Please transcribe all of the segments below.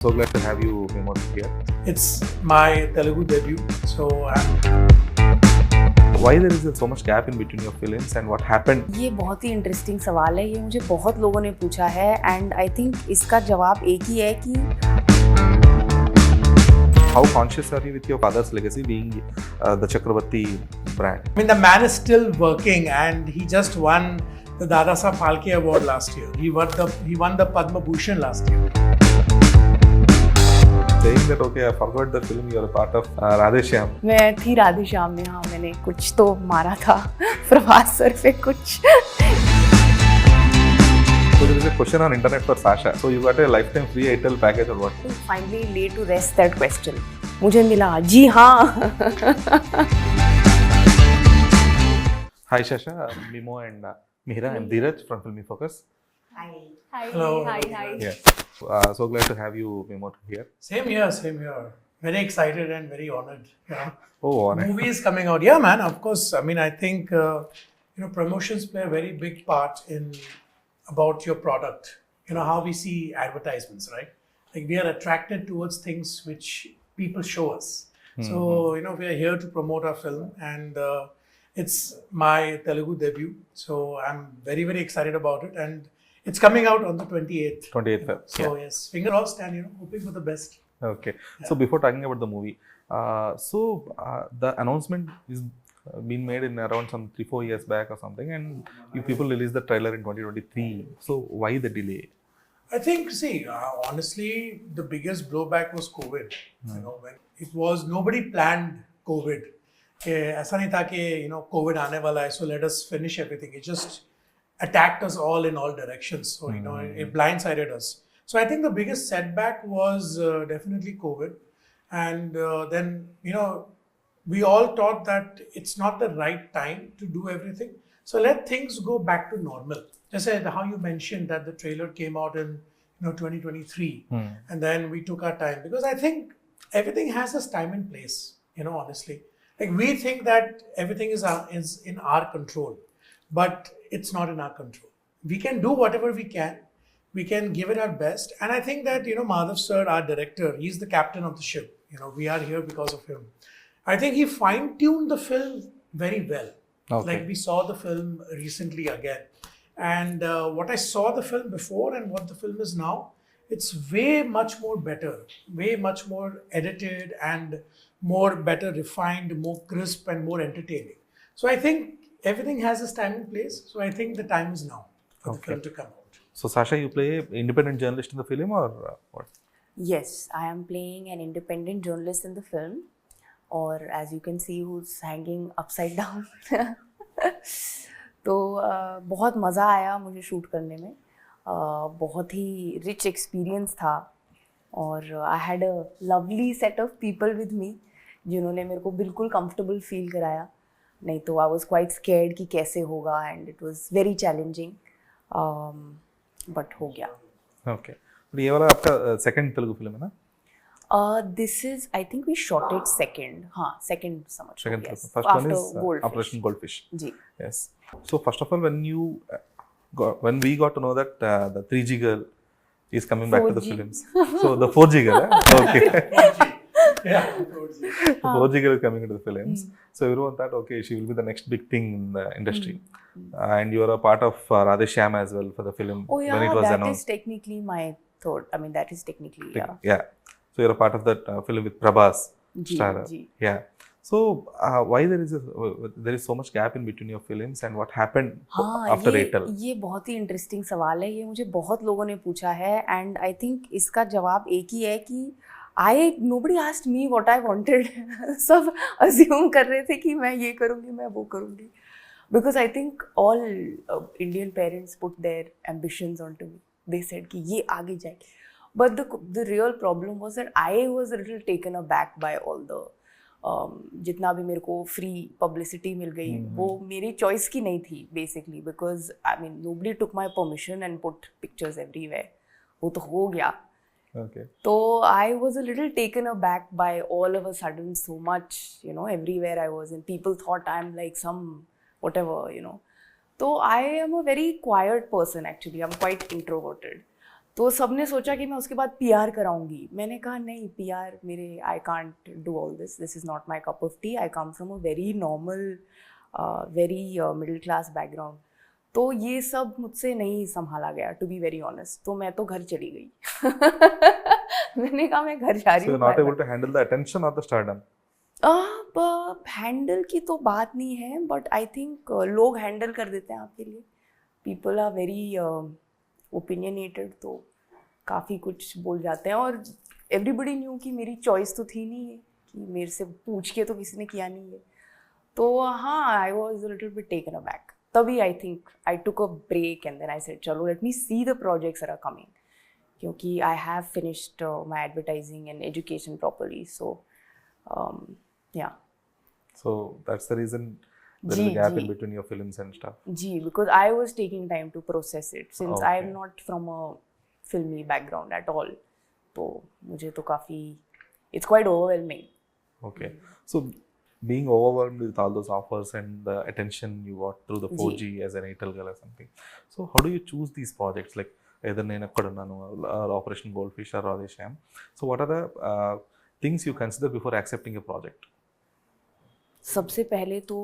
So glad to have you, Mimoh, here. It's my Telugu debut, so Why there is so much gap in between your films and what happened? ये बहुत ही interesting सवाल है। ये मुझे बहुत लोगों ने पूछा है एंड आई थिंक इसका जवाब एक ही है कि How conscious are you with your father's legacy being the Chakraborty brand? I mean the man is still working and he just won the Dada Saheb Phalke Award last year. He won the Padma Bhushan last year. Saying that okay, I forgot the film, you are a part of Radhe Shyam. मैं थी राधे श्याम में। हाँ, मैंने कुछ तो मारा था Prabhas sir पे कुछ। So there is a question on internet for Sasha. So you got a lifetime free Airtel package or what? Finally lay to rest that question. मुझे मिला जी हाँ। Hi Sasha, Mimoh and Mihra. I'm Dheeraj from Filmy Focus. Hi. Hello. Hi. Yeah. So glad to have you, Mimoh, here. Same here. Very excited and very honored. Yeah. Oh, honest. Movie is coming out. Yeah, man. Of course. I mean, I think promotions play a very big part in about your product. You know how we see advertisements, right? Like we are attracted towards things which people show us. So we are here to promote our film, and it's my Telugu debut. So I'm very very excited about it, and it's coming out on the 28th. 28th Feb. So yes, finger crossed, and hoping for the best. Okay. So before talking about the movie, the announcement is been made in around some 3-4 years back or something, and you people released the trailer in 2023. So why the delay? I think, honestly, the biggest blowback was COVID. When it was, nobody planned COVID. ऐसा नहीं था कि COVID आने वाला है, so let us finish everything. It just attacked us all in all directions. So it blindsided us. So I think the biggest setback was definitely COVID, and then we all thought that it's not the right time to do everything. So let things go back to normal. Just how you mentioned that the trailer came out in 2023, and then we took our time because I think everything has its time and place. Honestly, like we think that everything is in our control, but it's not in our control. We can do whatever we can. We can give it our best, and I think that Madhav sir, our director, he's the captain of the ship. We are here because of him. I think he fine-tuned the film very well. Okay. Like we saw the film recently again, and what I saw the film before and what the film is now, it's way much more better, way much more edited and more better refined, more crisp and more entertaining. So I think everything has its time and place. So I think the time is now for the film to come out. So Sasha, you play an independent journalist in the film or what? Yes, I am playing an independent journalist in the film. और as you can see who's hanging upside down. तो बहुत मज़ा आया मुझे shoot करने में, बहुत ही rich experience था और I had a lovely set of people with me जिन्होंने मेरे को बिल्कुल कंफर्टेबल फील कराया। नहीं तो आई वाज क्वाइट स्केर्ड कि कैसे होगा, and it was very challenging, but हो गया। ओके, ये वाला आपका सेकंड तेलुगु फिल्म है ना? This is, I think we shot it second. हाँ, second समझ लो, Second yes. film. First After one is Goldfish. Operation Goldfish. Ji. Yes. So first of all, when we got to know that the 3G girl is coming back to the 4G. films, so the 4G girl, okay, Yeah. the 4G girl is coming into the films. So everyone thought, okay, she will be the next big thing in the industry, and you are a part of Radhe Shyam as well for the film Oh yeah, when it was that announced. is technically my third. I mean, that is technically, yeah. Yeah. So you're a part of that film with Prabhas, ji, starrer. Ji. Yeah. So why there is so much gap in between your films and what happened after Airtel? ये बहुत ही interesting सवाल है। ये मुझे बहुत लोगों ने पूछा है एंड आई थिंक इसका जवाब एक ही है कि nobody asked me what I wanted. सब अज्यूम कर रहे थे कि मैं ये करूँगी, मैं वो करूँगी, because I think all Indian parents put their ambitions onto me. They said कि ये आगे जाए, but the real problem was that I was a little taken aback by all the जितना भी मेरे को फ्री पब्लिसिटी मिल गई, वो मेरी चॉइस की नहीं थी basically, because I mean nobody took my permission and put pictures everywhere. वो तो हो गया। Okay. तो I was a little taken aback by all of a sudden so much, everywhere I was and people thought I am like some whatever, तो I am a very quiet person actually, I am quite introverted. तो सबने सोचा कि मैं उसके बाद PR कराऊंगी. मैंने कहा नहीं, पीआर मेरे, I can't do all this is not my cup of T. I come from a very normal, very middle class background. तो ये सब मुझसे नहीं संभाला गया, टू बी वेरी ऑनेस्ट. तो मैं तो घर चली गई. मैंने कहा मैं घर जा रही So हूँ. you're not able to handle the attention or the stardom. अब हैंडल की तो बात नहीं है, बट आई थिंक लोग हैंडल कर देते हैं आपके लिए. पीपल आर वेरी ओपिनियनेटेड, तो काफ़ी कुछ बोल जाते हैं. और एवरीबडी न्यू कि मेरी चॉइस तो थी नहीं है, कि मेरे से पूछ के तो किसी ने किया नहीं है. तो हाँ, I was little bit taken aback. तभी I think I took a break and then I said चलो let me see the projects are coming, क्योंकि I have finished my advertising and education properly. So yeah. So that's the reason there is a जी, gap जी. in between your films and stuff. जी, because I was taking time to process it since I am Okay. not from a filmy background at all. तो मुझे तो काफ़ी, it's quite overwhelming. Okay. So being overwhelmed with all those offers and the attention you got through the 4G as an Airtel girl or something. So how do you choose these projects, like either Nenekkadunna or Operation Goldfish or Radhesham? So what are the things you consider before accepting a project? सबसे पहले तो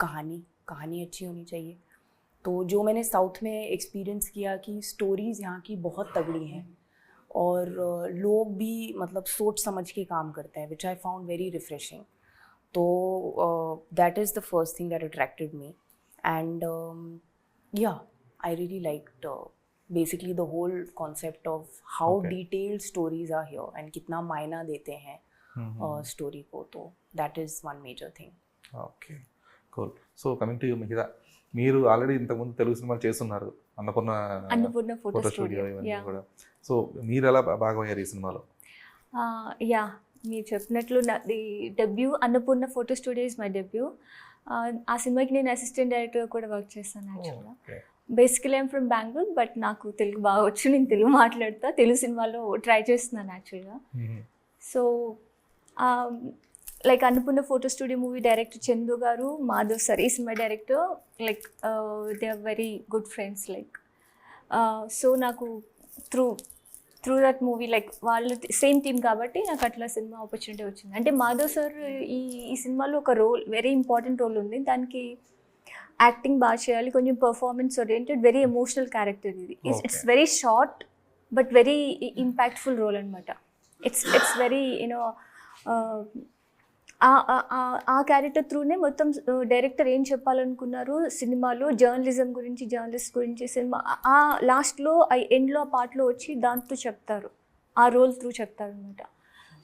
कहानी अच्छी होनी चाहिए. तो जो मैंने साउथ में एक्सपीरियंस किया कि स्टोरीज़ यहाँ की बहुत तगड़ी हैं, और लोग भी मतलब सोच समझ के काम करते हैं, which I found very refreshing. तो that is the first thing that attracted me. And yeah, I really liked basically the whole concept of how Okay. Detailed stories are here and कितना मायना देते हैं स्टोरी को. तो that is one major thing. Okay, cool. So coming to you Mihida, మీరు already ఇంతకుముందు తెలుగు సినిమాలు చేస్తున్నారు, Annapurna photo photo studio studio. ఇవన్నీ యా కూడా. సో మీరు ఎలా భాగమయ్యారు ఈ సినిమాలో? యా మీరు చెప్పినట్లు నాది debut Annapurna photo studio is my debut. ఆ సినిమాకి నేను అసిస్టెంట్ డైరెక్టర్గా కూడా వర్క్ చేస్తాను యాక్చువల్గా. Okay. Basically I'm from Bengaluru, but నాకు తెలుగు బాగా వచ్చు, నేను తెలుగు మాట్లాడతా, తెలుగు సినిమాలో ట్రై చేస్తున్నాను యాక్చువల్గా. So like Annapurna photo studio movie director Chandu garu, Madhav sir ఈ cinema director, like they are very good friends. Like so నాకు త్రూ దట్ మూవీ లైక్ వాళ్ళు సేమ్ టీమ్ కాబట్టి నాకు అట్లా సినిమా ఆపర్చునిటీ వచ్చింది. అంటే మాధవ్ సార్ ఈ సినిమాలో ఒక రోల్, వెరీ ఇంపార్టెంట్ రోల్ ఉంది. దానికి యాక్టింగ్ బాగా చేయాలి, కొంచెం performance oriented, very emotional character ఇది. It's very short but very impactful role అనమాట. ఇట్స్ వెరీ యూనో ఆ క్యారెక్టర్ త్రూనే మొత్తం డైరెక్టర్ ఏం చెప్పాలనుకున్నారు సినిమాలో, జర్నలిజం గురించి, జర్నలిస్ట్ గురించి సినిమా ఆ లాస్ట్లో ఎండ్లో ఆ పాటలో వచ్చి దాంతో చెప్తారు, ఆ రోల్ త్రూ చెప్తారు అనమాట.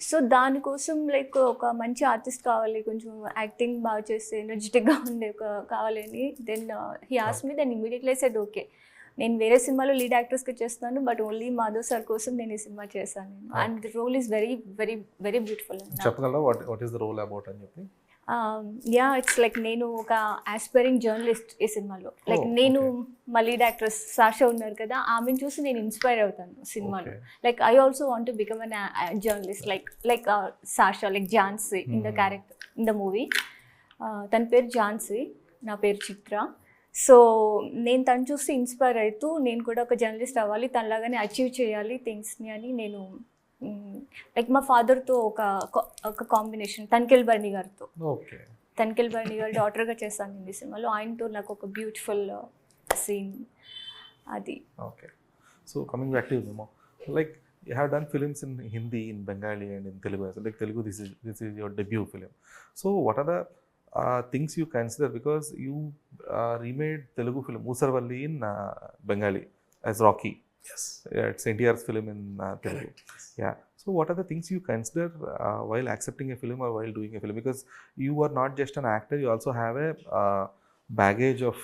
సో దానికోసం లైక్ ఒక మంచి ఆర్టిస్ట్ కావాలి, కొంచెం యాక్టింగ్ బాగా చేస్తే ఎనర్జెటిక్గా ఉండే కావాలని. Then he asked me, then immediately I said okay. నేను వేరే సినిమాలో లీడ్ యాక్టర్స్గా చేస్తున్నాను, బట్ ఓన్లీ మాధవ్ సార్ కోసం నేను ఈ సినిమా చేశాను నేను. And the role is very very very beautiful. చెప్పగలరా what is the role about అని చెప్పి? యా, ఇట్స్ లైక్ నేను ఒక ఆస్పైరింగ్ జర్నలిస్ట్ ఈ సినిమాలో. లైక్ నేను మా లీడ్ యాక్ట్రెస్ సాషా ఉన్నారు కదా, ఆమెను చూసి నేను ఇన్స్పైర్ అవుతాను సినిమాలో. Like I also want to become an journalist like Sasha, like Jhansi in the character in the movie. తన పేరు ఝాన్సీ, నా పేరు చిత్ర. సో నేను తను చూసి ఇన్స్పైర్ అవుతూ నేను కూడా ఒక జర్నలిస్ట్ అవ్వాలి, తనలాగానే అచీవ్ చేయాలి థింగ్స్ని అని నేను లైక్ మా ఫాదర్తో ఒక కాంబినేషన్, తనికెల్ బర్ణి గారితో, తనికెల్ బర్ణి గారు డాటర్గా చేస్తాను నేను ఈ సినిమాలో. ఆయనతో నాకు ఒక బ్యూటిఫుల్ సీన్ అది. Okay. So coming back to Mimoh, like you have done films in Hindi, in Bengali and in Telugu. So like Telugu, this is your debut film. So what are the things you consider, because you remade Telugu film Usarvalli in Bengali as Rocky. Yes. Yeah, it's NTR's film in Telugu. Correct. Yeah. So what are the things you consider while accepting a film or while doing a film? Because you are not just an actor, you also have a baggage of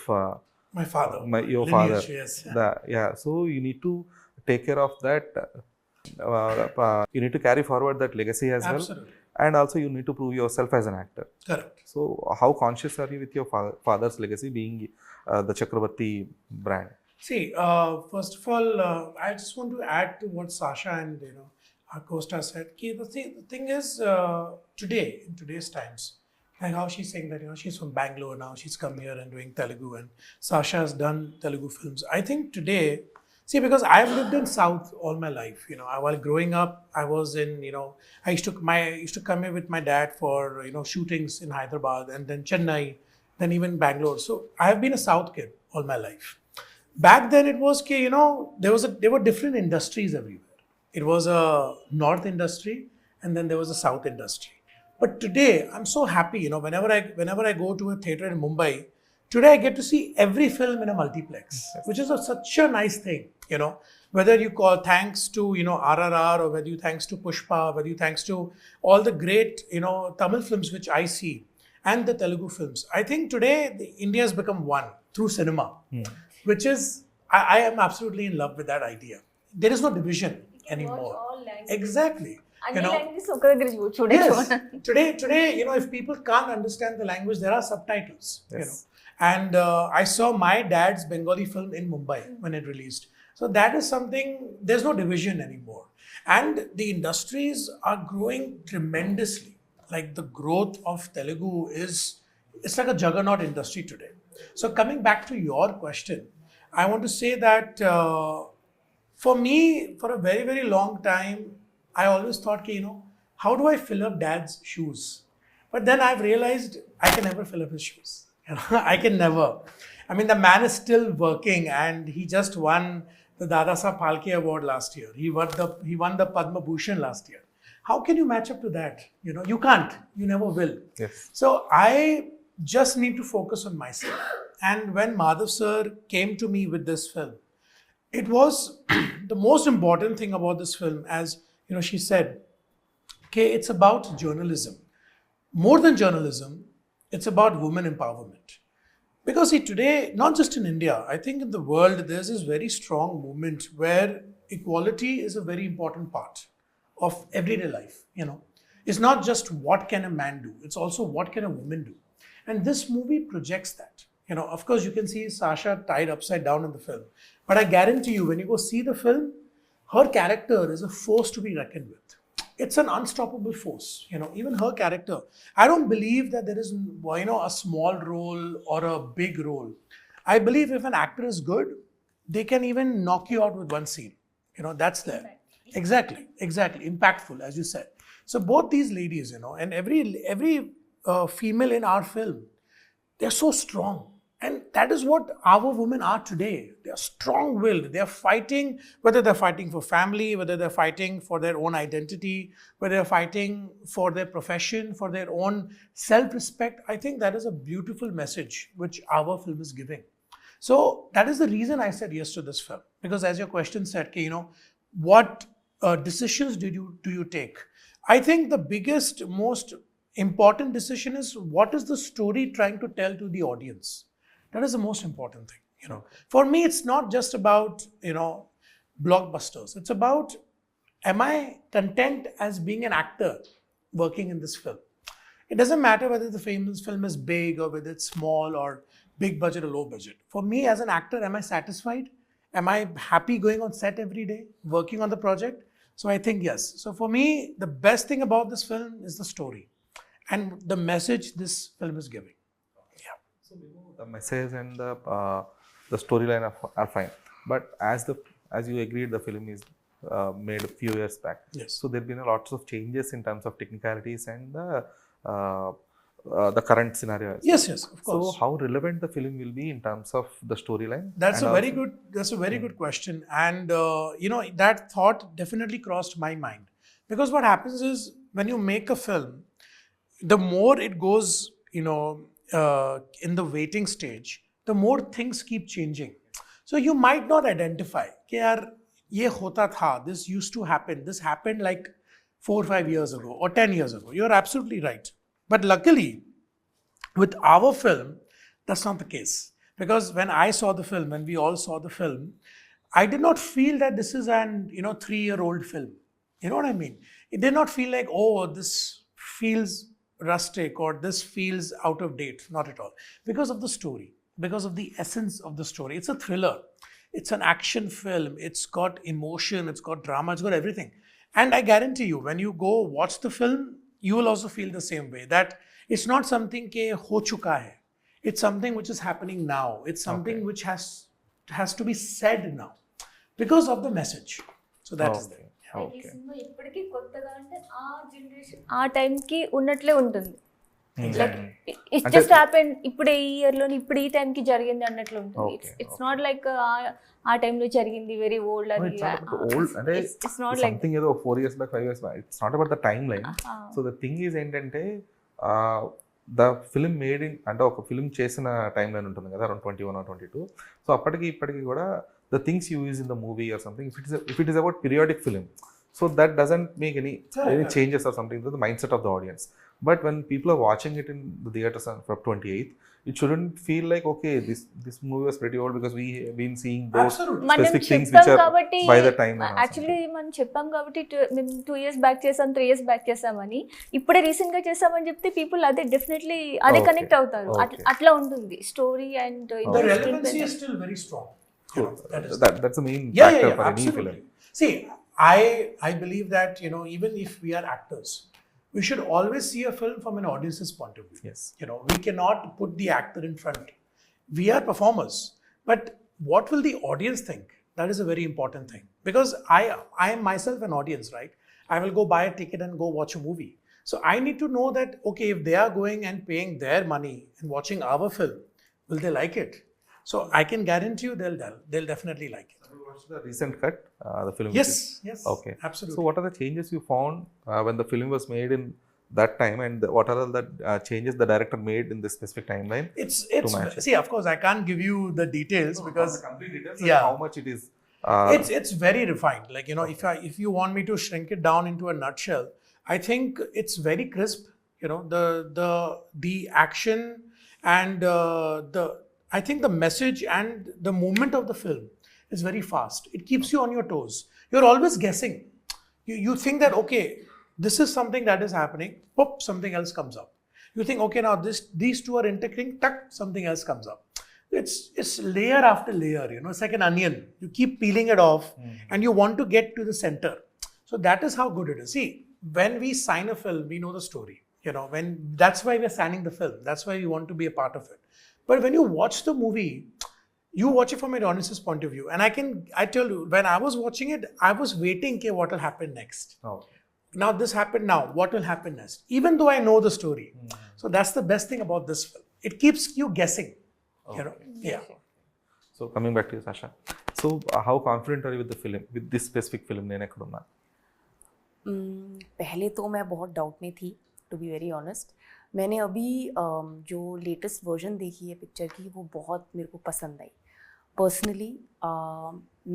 My father. your Lineage, father. Yes. Yeah. So you need to take care of that. You need to carry forward that legacy as well. Absolutely. And also you need to prove yourself as an actor. Correct. So how conscious are you with your father's legacy being the Chakraborty brand? See, first of all, I just want to add to what Sasha and our co-star said. The thing is, today, in today's times, like how she's saying that she's from Bangalore now, she's come here and doing Telugu, and Sasha has done Telugu films. I think today, See, because I've lived in South all my life. While growing up, I was in. I used to come here with my dad for shootings in Hyderabad and then Chennai, then even Bangalore. So I have been a South kid all my life. Back then, it was there were different industries everywhere. It was a North industry, and then there was a South industry. But today, I'm so happy. Whenever I go to a theater in Mumbai, today I get to see every film in a multiplex, which is such a nice thing. Whether you call thanks to RRR, or whether you thanks to Pushpa, whether you thanks to all the great Tamil films which I see, and the Telugu films. I think today India has become one through cinema, which is I am absolutely in love with that idea. There is no division anymore. Exactly. Yes. Today, if people can't understand the language, there are subtitles. Yes. And I saw my dad's Bengali film in Mumbai when it released. So that is something, there's no division anymore. And the industries are growing tremendously. Like the growth of Telugu it's like a juggernaut industry today. So coming back to your question, I want to say that for me, for a very, very long time, I always thought, how do I fill up dad's shoes? But then I've realized I can never fill up his shoes. I can never. I mean, the man is still working, and he just won the Dada Saheb Phalke Award last year. He won the Padma Bhushan last year. How can you match up to that? You can't. You never will. Yes. So I just need to focus on myself. And when Madhav sir came to me with this film, it was the most important thing about this film, as she said, okay, it's about journalism. More than journalism, it's about women empowerment. Because see, today, not just in India, I think in the world, there's this very strong movement where equality is a very important part of everyday life. It's not just what can a man do, it's also what can a woman do. And this movie projects that. Of course, you can see Sasha tied upside down in the film. But I guarantee you, when you go see the film, her character is a force to be reckoned with. It's an unstoppable force. Even her character. I don't believe that there is, a small role or a big role. I believe if an actor is good, they can even knock you out with one scene. That's there. Exactly. Impactful, as you said. So both these ladies, and every female in our film, they're so strong. And that is what our women are today. They are strong-willed. They are fighting, whether they're fighting for family, whether they're fighting for their own identity, whether they're fighting for their profession, for their own self-respect. I think that is a beautiful message which our film is giving. So that is the reason I said yes to this film. Because as your question said, what decisions do you take? I think the biggest, most important decision is, what is the story trying to tell to the audience? That is the most important thing. For me, it's not just about, blockbusters. It's about, am I content as being an actor working in this film? It doesn't matter whether the film is big or whether it's small or big budget or low budget. For me as an actor, am I satisfied? Am I happy going on set every day, working on the project? So I think yes. So for me, the best thing about this film is the story and the message this film is giving. So the message and the storyline are fine, but as you agreed, the film is made a few years back. Yes. So there have been lots of changes in terms of technicalities and the current scenario. Yes, of course. So how relevant the film will be in terms of the storyline? That's a very good question, and that thought definitely crossed my mind, because what happens is, when you make a film, the more it goes, in the waiting stage, the more things keep changing. So you might not identify, ye hota tha, this used to happen, this happened like 4 or 5 years ago or 10 years ago. You're absolutely right. But luckily, with our film, that's not the case. Because when I saw the film, when we all saw the film, I did not feel that this is an 3-year-old film. You know what I mean? It did not feel like, oh, this feels rustic or this feels out of date. Not at all. Because of the story, because of the essence of the story. It's a thriller. It's an action film. It's got emotion. It's got drama. It's got everything. And I guarantee you, when you go watch the film, you will also feel the same way. That it's not something ke ho chuka hai. It's something which is happening now. It's something which has to be said now. because of the message. So that is there. ఈ cinema ఇప్పటికీ కొత్తగా అంటే ఆ generation ఆ టైంకి ఉన్నట్లే ఉంటుంది. Like it just happen ఇప్పుడు ఈ ఇయర్ లోని ఇప్పుడు ఈ టైం కి జరిగింది అన్నట్లు ఉంటుంది. ఇట్స్ నాట్ లైక్ ఆ టైంలో జరిగింది వెరీ ఓల్డ్ అని. ఇట్స్ నాట్ లైక్ సంథింగ్ ఏదో 4 years back 5 years back. It's not about the time line. So the thing is ఏంటంటే ద ఫిల్మ్ మేడ్ ఇన్ అంటే ఒక ఫిల్మ్ చేసిన టైం లైన్ ఉంటుంది కదా అరౌండ్ 21 or 22. సో అప్పటికి ఇప్పటికి కూడా the things you use in the movie or something if it is about periodic film, so that doesn't make any changes or something to the mindset of the audience. But when people are watching it in the theaters on Feb 28th, it shouldn't feel like, okay, this movie was pretty old because we have been seeing those specific things which are by the time. Actually మనం చెప్పాం కాబట్టి మేము 2 years back చేసాం 3 years back చేసామని, ఇప్పుడే recent గా చేసామని చెప్తే పీపుల్ అదే డెఫినెట్లీ అదే కనెక్ట్ అవుతారు. అట్లా ఉంటుంది story and the relevancy is still very strong. That's the main factor for any film. See, I believe that, you know, even if we are actors, we should always see a film from an audience's point of view. Yes. You know, we cannot put the actor in front. We are performers, but what will the audience think? That is a very important thing, because I am myself an audience, right? I will go buy a ticket and go watch a movie. So I need to know that, okay, if they are going and paying their money and watching our film, will they like it? So I can guarantee you they'll definitely like it. The recent cut, the film. Yes, okay, absolutely. So what are the changes you found when the film was made in that time, and what are all the changes the director made in this specific timeline? It's see, of course I can't give you the details because the complete details, yeah, how much it is. It's very refined. Like, you know, if you want me to shrink it down into a nutshell, I think it's very crisp. You know, the action and I think the message and the movement of the film is very fast. It keeps you on your toes. You're always guessing. You think that, okay, this is something that is happening, whoop, something else comes up. You think, okay, now these two are interacting, tuck, something else comes up. It's layer after layer, you know, it's like an onion. You keep peeling it off and you want to get to the center. So that is how good it is. See, when we sign a film, we know the story. You know, that's why we're signing the film. That's why we want to be a part of it. But when you watch the movie, you watch it from an audience's point of view. And I tell you, when I was watching it, I was waiting, okay, what will happen next? Okay. Now this happened now, what will happen next? Even though I know the story. So that's the best thing about this film. It keeps you guessing, you know? Yeah. So coming back to you, Sasha. So how confident are you with the film, with this specific film, Nenekkadunna? पहले तो मैं बहुत doubt में थी, to be very honest. मैंने अभी जो latest version देखी है पिक्चर की, वो बहुत मेरे को पसंद आई पर्सनली.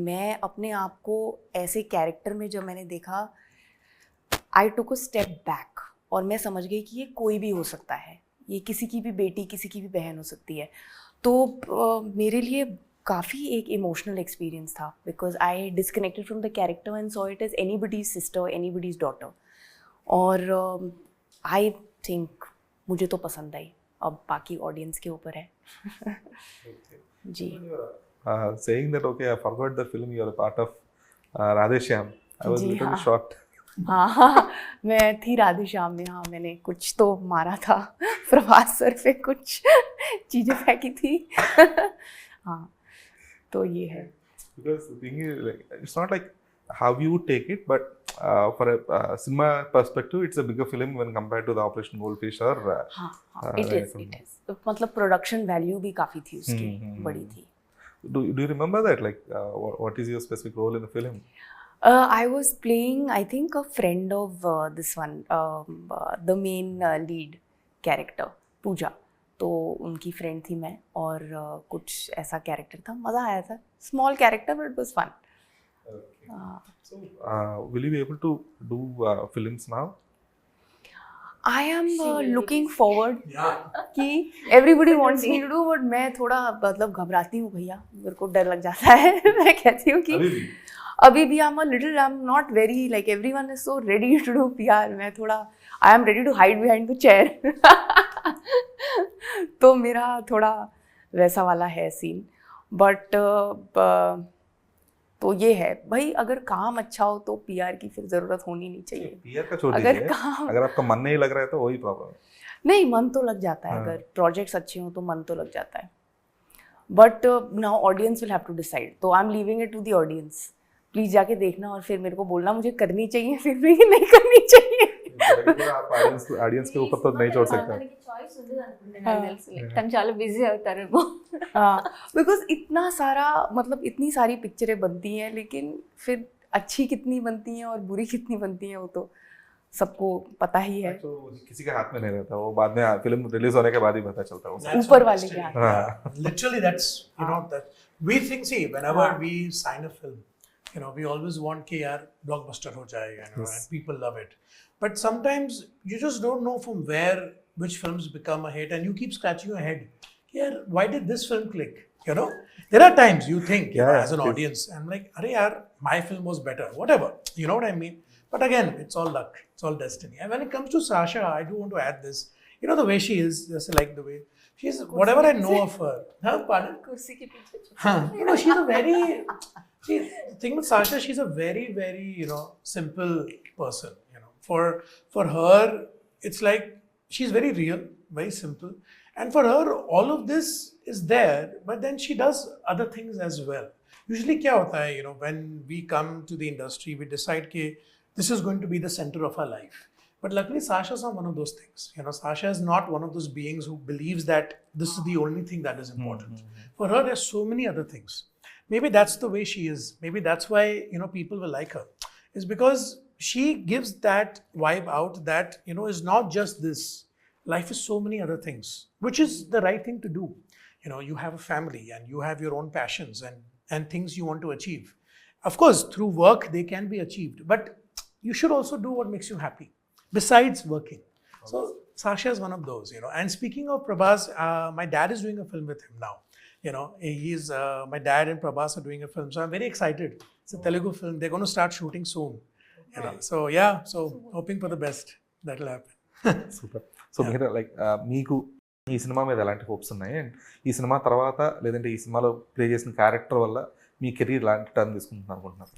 मैं अपने आप को ऐसे कैरेक्टर में जब मैंने देखा, आई टुक अ स्टेप बैक और मैं समझ गई कि ये कोई भी हो सकता है, ये किसी की भी बेटी, किसी की भी बहन हो सकती है. तो मेरे लिए काफ़ी एक इमोशनल एक्सपीरियंस था, because I disconnected from the character and saw it as anybody's sister, anybody's daughter. और आई थिंक मुझे तो पसंद आई, अब बाकी ऑडियंस के ऊपर है. जी. Saying that, okay, I forgot the film you are a part of, Radheshyam. I was little bit shocked. हाँ, मैं थी राधेश्याम में. हाँ, मैंने कुछ तो मारा था प्रभास सर पे, कुछ चीज़ें फेंकी थी. हाँ, तो ये है. Because the thing is, like, it's not like how you take it, but for a cinema perspective, it's a bigger film when compared to the Operation Goldfish or. हाँ, it is. मतलब प्रोडक्शन वैल्यू भी काफ़ी थी उसकी, बड़ी थी. Do you remember that? Like, what is your specific role in the film? I was playing, I think, a friend of this one, the main lead character, Pooja. तो उनकी friend थी मैं, और कुछ ऐसा कैरेक्टर था. मज़ा आया था. Small character but it was fun. So, will you be able to do films now? I am looking forward. कि everybody wants me to do, but मैं थोड़ा मतलब घबराती हूँ भैया, मेरे को डर लग जाता है. मैं कहती हूँ कि अभी भी I'm not very, like, everyone is so ready to do PR. मैं थोड़ा I am ready to hide behind the chair. तो मेरा थोड़ा वैसा वाला है सीन. बट तो ये है भाई, अगर काम अच्छा हो तो पीआर की फिर ज़रूरत होनी नहीं चाहिए. पीआर का छोड़ दीजिए, अगर आपका मन नहीं लग रहा है तो वही प्रॉब्लम है. नहीं, मन तो लग जाता है. अगर प्रोजेक्ट्स अच्छे हों तो मन तो लग जाता है. But now audience will have to decide. तो I am leaving it to the audience please जाके देखना और फिर मेरे को बोलना मुझे करनी चाहिए फिर भी नहीं करनी चाहिए. आप ऑडियंस के ऊपर तो नहीं छोड़ सकते. చాయిస్ ఉంది అనుకుంటే నాకు తెలుసు తను చాలా బిజీ అవుతారేమో. बिकॉज इतना सारा मतलब इतनी सारी पिक्चरें बनती हैं लेकिन फिर अच्छी कितनी बनती हैं और बुरी कितनी बनती हैं वो तो सबको पता ही है. तो किसी के हाथ में नहीं रहता, वो बाद में फिल्म रिलीज होने के बाद ही पता चलता है. That's ऊपर what वाले it के is. हाथ. Yeah. Literally, that's that we think. See, whenever we sign a film, we always want कि यार blockbuster हो जाए, and people love it. But sometimes you just don't know from where which films become a hit, and you keep scratching your head. Yeah, why did this film click? There are times you think as an audience, I'm like, "Arey yaar, my film was better." Whatever, you know what I mean? But again, it's all luck, it's all destiny. And when it comes to Sasha, I do want to add this. The way she is, just like the way she's, whatever I know of her. Pardon? कुर्सी के पीछे. She's a very. See, the thing with Sasha, she's a very, very, simple person. For her, it's like she's very real, very simple. And for her, all of this is there, but then she does other things as well. Usually, kya hota hai, when we come to the industry, we decide that this is going to be the center of our life. But luckily, Sasha's not one of those things. Sasha is not one of those beings who believes that this is the only thing that is important. For her, there's so many other things. Maybe that's the way she is. Maybe that's why, people will like her. It's because she gives that vibe out that, is not just this. Life is so many other things, which is the right thing to do. You have a family and you have your own passions and things you want to achieve. Of course, through work, they can be achieved. But you should also do what makes you happy, besides working. So Sasha is one of those, And speaking of Prabhas, my dad is doing a film with him now. He's my dad and Prabhas are doing a film. So I'm very excited. It's a Telugu film. They're going to start shooting soon. So yeah, so hoping for the best. That'll happen. Super. So మీరు like మీకు ఈ cinema మీద ఎలాంటి hopes ఉన్నాయి, and ఈ cinema తర్వాత లేదంటే ఈ సినిమాలో ప్లే చేసిన క్యారెక్టర్ వల్ల మీ కెరీర్ ఎలాంటి టర్న్ తీసుకుంటున్నారు అనుకుంటున్నారు?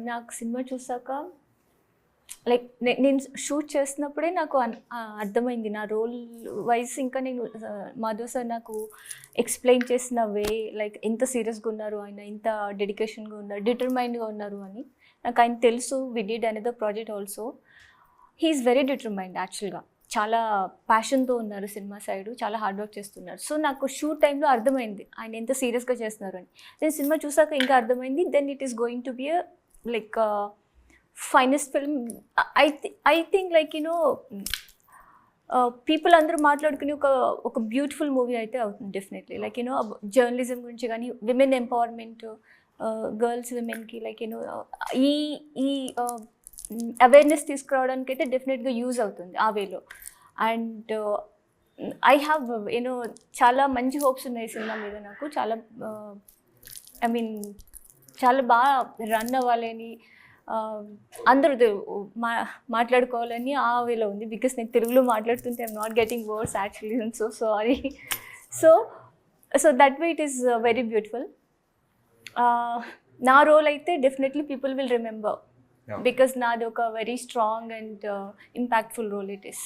నాకు సినిమా చూసాక లైక్ నేను షూట్ చేసినప్పుడే నాకు అర్థమైంది నా రోల్ వైజ్. ఇంకా నేను మాధవ్ సార్ నాకు ఎక్స్ప్లెయిన్ చేసిన వే, లైక్ ఎంత సీరియస్గా ఉన్నారు ఆయన, ఎంత డెడికేషన్గా ఉన్నారు, డిటర్మైన్డ్గా ఉన్నారు అని నాకు ఆయన తెలుసు. We did another project also. He is very determined యాక్చువల్గా. చాలా ప్యాషన్తో ఉన్నారు సినిమా సైడు, చాలా హార్డ్ వర్క్ చేస్తున్నారు. సో నాకు షూట్ టైంలో అర్థమైంది ఆయన ఎంత సీరియస్గా చేస్తున్నారు అని. నేను సినిమా చూసాక ఇంకా అర్థమైంది. Then it is going to be like finest film. I think like people అందరూ మాట్లాడుకుని ఒక బ్యూటిఫుల్ మూవీ అయితే అవుతుంది డెఫినెట్లీ. లైక్ జర్నలిజం గురించి కానీ, విమెన్ ఎంపవర్మెంట్, గర్ల్స్ విమెన్కి లైక్ ఈ అవేర్నెస్ తీసుకురావడానికి అయితే డెఫినెట్గా యూజ్ అవుతుంది ఆ వేలో. అండ్ ఐ హ్యావ్ చాలా మంచి హోప్స్ ఉన్నాయి సినిమా మీద నాకు. చాలా చాలా బాగా రన్ అవ్వాలని, అందరూ మాట్లాడుకోవాలని ఆ వేలో ఉంది. బికాస్ నేను తెలుగులో మాట్లాడుతుంటే I'm not getting words actually, I'm so sorry. So that way it is very beautiful. నా రోల్ అయితే definitely people will remember, because నాది ఒక very strong and impactful role it is.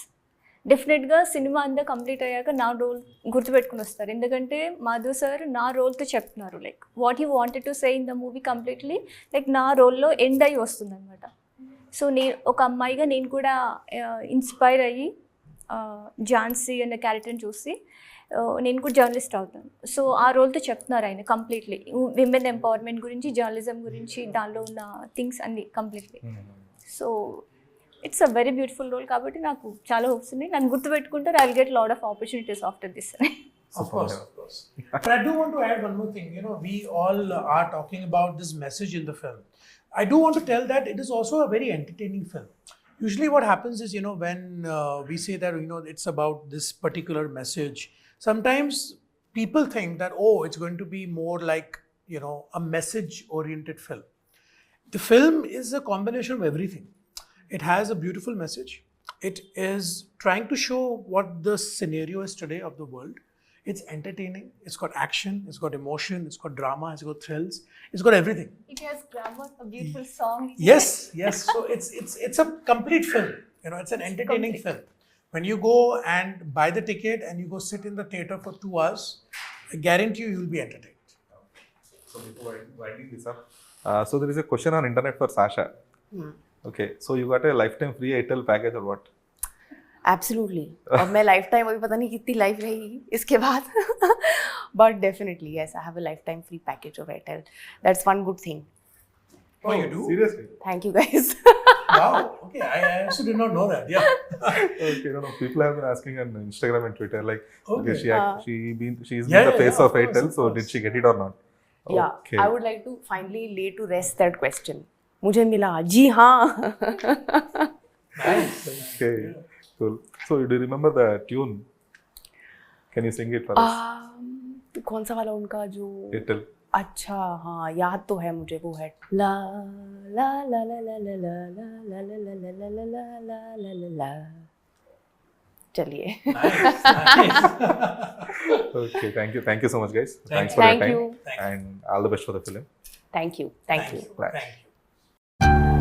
డెఫినెట్గా సినిమా అంతా కంప్లీట్ అయ్యాక నా రోల్ గుర్తుపెట్టుకుని వస్తారు. ఎందుకంటే మాధవ్ సార్ నా రోల్తో చెప్తున్నారు like what he wanted to say in the movie completely like నా రోల్లో ఎండ్ అయ్యి వస్తుంది అనమాట. సో ఒక అమ్మాయిగా నేను కూడా ఇన్స్పైర్ అయ్యి ఝాన్సీ అనే క్యారెక్టర్ని చూసి నేను కూడా జర్నలిస్ట్ అవుతాను. సో ఆ రోల్తో చెప్తున్నారు ఆయన కంప్లీట్లీ విమెన్ ఎంపవర్మెంట్ గురించి, జర్నలిజం గురించి, దానిలో ఉన్న థింగ్స్ అన్నీ completely. So it's a very beautiful role. కాబట్టి నాకు చాలా హోప్స్ ఉన్నాయి. నన్ను గుర్తుపెట్టుకుంటారు. I will get lot of opportunities after this. Of course. But I do want to add one more thing. We all are talking about this message in the film. I do want to tell that it is also a very entertaining film. Usually what happens is, when we say that, it's about this particular message, sometimes people think that, it's going to be more like, a message-oriented film. The film is a combination of everything. It has a beautiful message. It is trying to show what the scenario is today of the world. It's entertaining. It's got action. It's got emotion. It's got drama. It's got thrills. It's got everything. It has grammar, a beautiful song. Yes. So it's a complete film. It's an entertaining film. When you go and buy the ticket and you go sit in the theater for 2 hours, I guarantee you will be entertained. So before winding this up, So there is a question on internet for Sasha. Okay, so you got a lifetime free Airtel package or what? Absolutely. अब मैं life time अभी पता नहीं कितनी life रहेगी इसके बाद, but definitely yes, I have a life time free package of Airtel. That's one good thing. Oh, you do? Seriously? Thank you guys. Wow. Okay, I actually did not know that. Yeah. Okay, no, people have been asking on Instagram and Twitter, like, okay, she's been Yeah, the face yeah, of of Airtel, course, so of did course. she get it or not? या Okay. I would like to finally lay to rest that question. मुझे मिला, जी हाँ. Nice. Okay, cool. So do you remember the tune? Can you sing it for us? कौन सा वाला उनका जो, Airtel. अच्छा हाँ याद तो है मुझे, वो है ला ला ला ला ला ला ला ला ला ला ला ला ला ला ला ला ला ला. चलिए. Nice. Nice. Okay, thank you so much, guys. Thank Thanks for your Thank time, you. Thank you. and all the best for the film. Thank you. Thank you. Bye. Thank you.